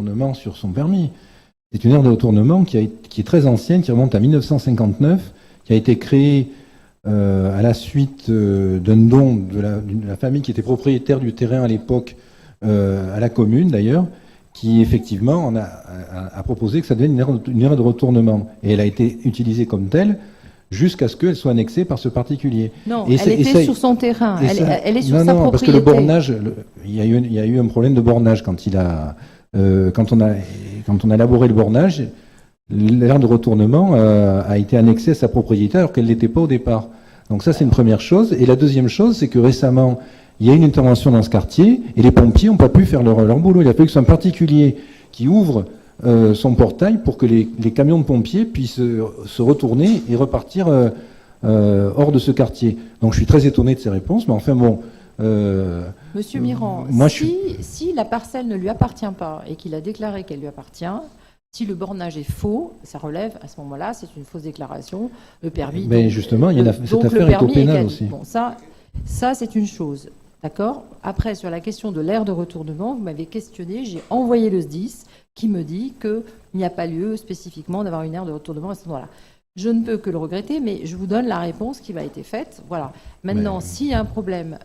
retournement sur son permis. C'est une aire de retournement qui est très ancienne, qui remonte à 1959, qui a été créée à la suite d'un don de la famille qui était propriétaire du terrain à l'époque, à la commune d'ailleurs, qui effectivement a proposé que ça devienne une aire de retournement. Et elle a été utilisée comme telle jusqu'à ce qu'elle soit annexée par ce particulier. Non, elle était sur son terrain, elle est sur sa propriété. Non, parce que le bornage, il y a eu un problème de bornage quand on a élaboré le bornage. L'aire de retournement a été annexée à sa propriété alors qu'elle ne l'était pas au départ. Donc ça, c'est une première chose. Et la deuxième chose, c'est que récemment, il y a une intervention dans ce quartier et les pompiers n'ont pas pu faire leur boulot. Il a fallu que ce soit un particulier qui ouvre son portail pour que les camions de pompiers puissent se retourner et repartir hors de ce quartier. Donc je suis très étonné de ces réponses, mais enfin bon... Monsieur Mirand, si la parcelle ne lui appartient pas et qu'il a déclaré qu'elle lui appartient, si le bornage est faux, ça relève à ce moment-là, c'est une fausse déclaration. Le permis. Mais donc, justement, cette affaire est au pénal aussi. Bon, ça c'est une chose. D'accord. Après, sur la question de l'aire de retournement, vous m'avez questionné, j'ai envoyé le SDIS qui me dit qu'il n'y a pas lieu spécifiquement d'avoir une aire de retournement à cet endroit-là. Je ne peux que le regretter, mais je vous donne la réponse qui m'a été faite. Voilà. Maintenant, s'il y a un problème